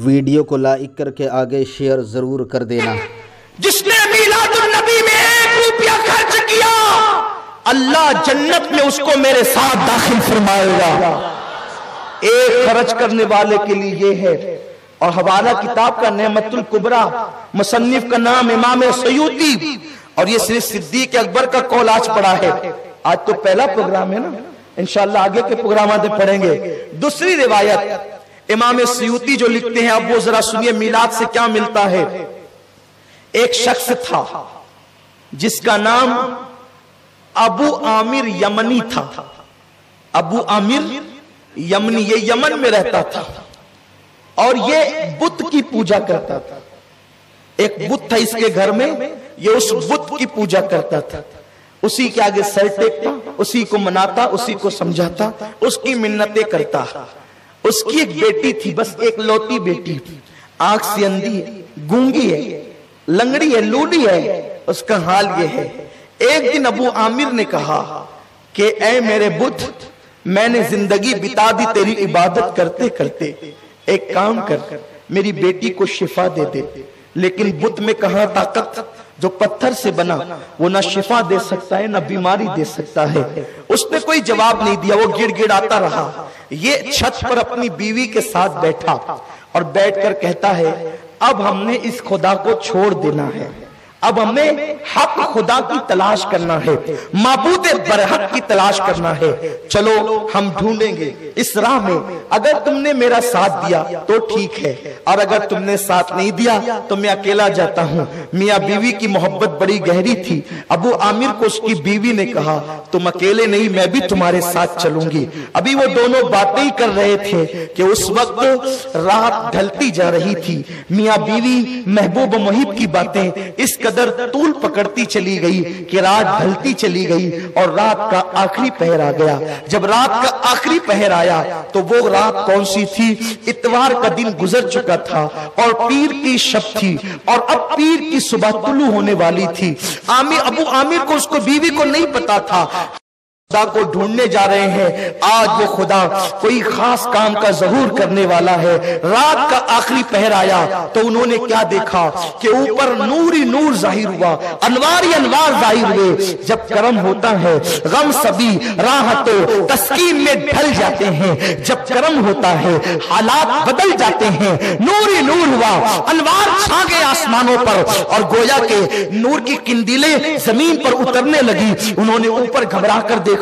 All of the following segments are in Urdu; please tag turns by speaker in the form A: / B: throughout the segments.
A: ویڈیو کو لائک کر کے آگے شیئر ضرور کر دینا۔
B: جس نے میلاد النبی میں 1 روپیہ خرچ کیا اللہ جنت میں اس کو میرے ساتھ داخل فرمائے گا۔ ایک خرچ کرنے والے کے لیے یہ ہے۔ اور حوالہ کتاب کا نعمت الکبریٰ، مصنف کا نام امام سیوطی، اور یہ صرف صدیق اکبر کا قول آج پڑھا ہے۔ آج تو پہلا پروگرام ہے نا، انشاءاللہ آگے کے پروگرامات میں پڑھیں گے۔ دوسری روایت امام سیوطی جو لکھتے ہیں، اب وہ ذرا سنیے میلاد سے کیا ملتا ہے۔ ایک شخص تھا جس کا نام ابو عامر یمنی تھا۔ ابو عامر یمنی، یہ یمن میں رہتا تھا اور یہ بت کی پوجا کرتا تھا۔ ایک بت تھا اس کے گھر میں، یہ اس بت کی پوجا کرتا تھا، اسی کے آگے سر ٹیکتا، اسی کو مناتا، اسی کو سمجھاتا، اس کی منتیں کرتا۔ اس کی ایک بیٹی تھی، بس ایک لوٹی بیٹی، آنکھ سے اندھی ہے، گونگی ہے، لنگڑی ہے، لولی ہے، اس کا حال یہ ہے۔ ایک دن ابو عامر نے کہا کہ اے میرے بت، میں نے زندگی بتا دی تیری عبادت کرتے کرتے، ایک کام کر، میری بیٹی کو شفا دے دے۔ لیکن بت میں کہاں طاقت، جو پتھر سے بنا وہ نہ شفا دے سکتا ہے نہ بیماری دے سکتا ہے۔ اس نے کوئی جواب نہیں دیا، وہ گڑ گڑ آتا رہا۔ یہ چھت پر اپنی بیوی کے ساتھ بیٹھا اور بیٹھ کر کہتا ہے اب ہم نے اس خدا کو چھوڑ دینا ہے، اب ہمیں حق خدا کی تلاش کرنا ہے، معبود برحق کی تلاش کرنا ہے۔ چلو ہم ڈھونڈیں گے اس راہ میں، اگر تم نے میرا ساتھ دیا تو ٹھیک ہے، اور اگر تم نے ساتھ نہیں دیا تو میں اکیلا جاتا ہوں۔ میاں بیوی کی محبت بڑی گہری تھی۔ ابو عامر کو اس کی بیوی نے کہا تم اکیلے نہیں، میں بھی تمہارے ساتھ چلوں گی۔ ابھی وہ دونوں باتیں کر رہے تھے کہ اس وقت رات ڈھلتی جا رہی تھی۔ میاں بیوی محبوب و محب کی باتیں اس طول پکڑتی چلی گئی کہ رات ڈھلتی چلی گئی اور رات کا آخری پہر آ گیا۔ جب رات کا آخری پہر آیا تو وہ رات کون سی تھی؟ اتوار کا دن گزر چکا تھا اور پیر کی شب تھی، اور اب پیر کی صبح طلوع ہونے والی تھی۔ ابو عامر کو، اس کو بیوی کو نہیں پتا تھا خدا کو ڈھونڈنے جا رہے ہیں، آج وہ خدا کوئی خاص کام کا ظہور کرنے والا ہے۔ رات کا آخری پہر آیا تو انہوں نے کیا دیکھا کہ اوپر نور ہی نور ظاہر ہوا، انوار ہی انوار ظاہر ہوئے۔ جب کرم ہوتا ہے غم سبھی راحت و تسکین میں ڈھل جاتے ہیں، جب کرم ہوتا ہے حالات بدل جاتے ہیں۔ نور ہی نور ہوا، انوار چھا گئے آسمانوں پر، اور گویا کہ نور کی قندیلیں زمین پر اترنے لگی۔ انہوں نے اوپر گھبرا کر دیکھا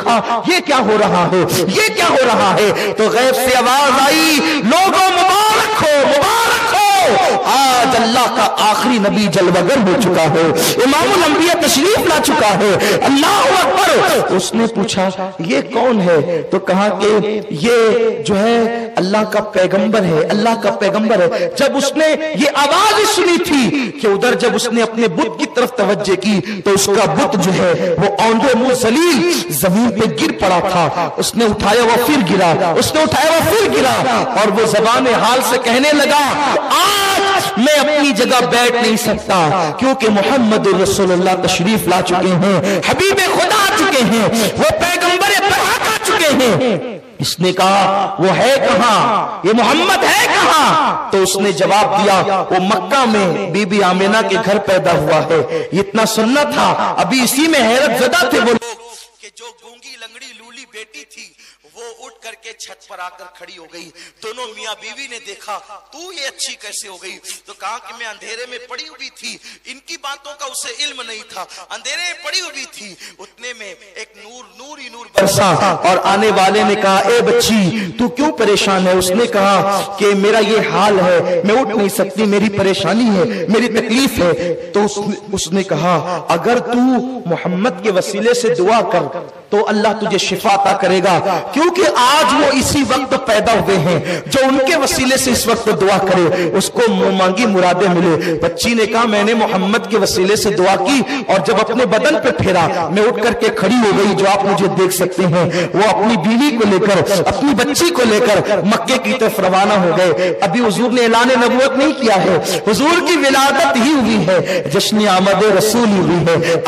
B: یہ کیا ہو رہا ہے، یہ کیا ہو رہا ہے؟ تو غیب سے آواز آئی لوگوں مبارک ہو، مبارک ہو، آج اللہ کا آخری نبی جلوگر ہو چکا ہے، امام الانبیاء تشریف لا چکا ہے۔ اللہ اکبر۔ اس نے پوچھا یہ کون ہے؟ تو کہا کہ یہ جو ہے اللہ کا پیغمبر ہے، اللہ کا پیغمبر ہے۔ جب اس نے یہ آواز سنی تھی کہ ادھر جب اس نے اپنے بت کی طرف توجہ کی تو اس کا بت جو ہے وہ اوندے منہ ذلیل زمین پہ گر پڑا تھا۔ اس نے اٹھایا وہ پھر گرا، اس نے اٹھایا وہ پھر گرا، اور وہ زبان حال سے کہنے لگا آج میں اپنی جگہ بیٹھ نہیں سکتا، کیونکہ محمد رسول اللہ تشریف لا چکے ہیں، حبیب خدا آ چکے ہیں، وہ پیغمبر برحق آ چکے ہیں۔ اس نے کہا وہ ہے کہاں، یہ محمد ہے کہاں؟ تو اس نے جواب دیا وہ مکہ میں بی بی آمینہ کے گھر پیدا ہوا ہے۔ اتنا سننا تھا، ابھی اسی میں حیرت زدہ تھے وہ لوگ کہ جو گونگی لنگڑی لولی بیٹی تھی وہ اٹھ کر کے چھت پر آ کر کھڑی ہو گئی۔ دونوں میاں بیوی نے دیکھا تو یہ اچھی کیسے ہو گئی؟ تو کہا کہ میں اندھیرے میں پڑی ہوئی تھی، ان کی باتوں کا اسے علم نہیں تھا، اندھیرے میں پڑی ہوئی تھی، اتنے میں ایک نور ہی نور برسا، اور آنے والے نے کہا اے بچی تو کیوں پریشان ہے؟ اس نے کہا کہ میرا یہ حال ہے، میں اٹھ نہیں سکتی، میری پریشانی ہے، میری تکلیف ہے۔ تو اس نے کہا اگر تو محمد کے وسیلے سے دعا کر تو اللہ تجھے شفا عطا کرے گا، کیونکہ آج وہ اسی وقت پیدا ہوئے ہیں، جو ان کے وسیلے سے اس وقت دعا کرے اس کو مانگی مرادیں ملے۔ بچی نے کہا میں نے محمد کے وسیلے سے دعا کی، اور جب اپنے بدن پہ پھیرا میں اٹھ کر کے کھڑی ہو گئی، جو آپ مجھے دیکھ سکتے ہیں۔ وہ اپنی بیوی کو لے کر، اپنی بچی کو لے کر مکے کی طرف روانہ ہو گئے۔ ابھی حضور نے اعلان نبوت نہیں کیا ہے، حضور کی ولادت ہی ہوئی ہے، جشن آمد رسول ہوئی ہے،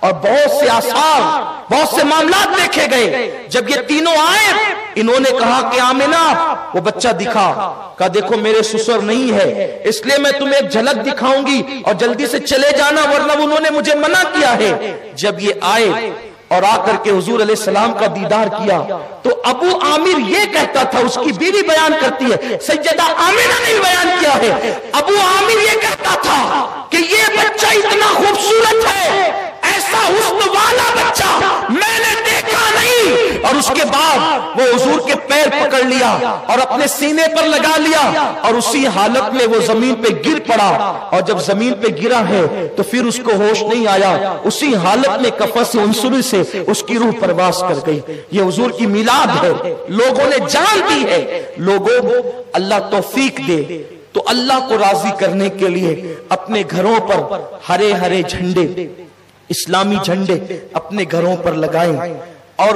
B: اور بہت سے آثار، بہت سے معاملات دیکھے گئے۔ جب یہ تینوں آئے، انہوں نے کہا کہ آمنہ، وہ بچہ دکھا، کہا دیکھو میرے سسر نہیں ہے، اس لیے میں تمہیں ایک جھلک دکھاؤں گی اور جلدی سے چلے جانا، ورنہ انہوں نے مجھے منع کیا ہے۔ جب یہ آئے اور آ کر کے حضور علیہ السلام کا دیدار کیا تو ابو عامر یہ کہتا تھا، اس کی بیوی بیان کرتی ہے، سیدہ آمنہ نے بیان کیا ہے، ابو عامر یہ کہتا تھا کہ یہ بچہ اتنا خوبصورت ہے، ایسا حسن والا بچہ میں نے دیکھا نہیں۔ اور اس کے بعد وہ حضور کے پیر پکڑ لیا اور اپنے سینے پر لگا لیا، اور اسی حالت میں وہ زمین پہ گر پڑا، اور جب زمین پہ گرا ہے تو پھر اس کو ہوش نہیں آیا، اسی حالت میں کفس عنصری سے اس کی روح پرواز کر گئی۔ یہ حضور کی میلاد ہے، لوگوں نے جان دی ہے۔ لوگوں اللہ توفیق دے تو اللہ کو راضی کرنے کے لیے اپنے گھروں پر ہرے ہرے جھنڈے، اسلامی جھنڈے اپنے گھروں پر لگائیں، اور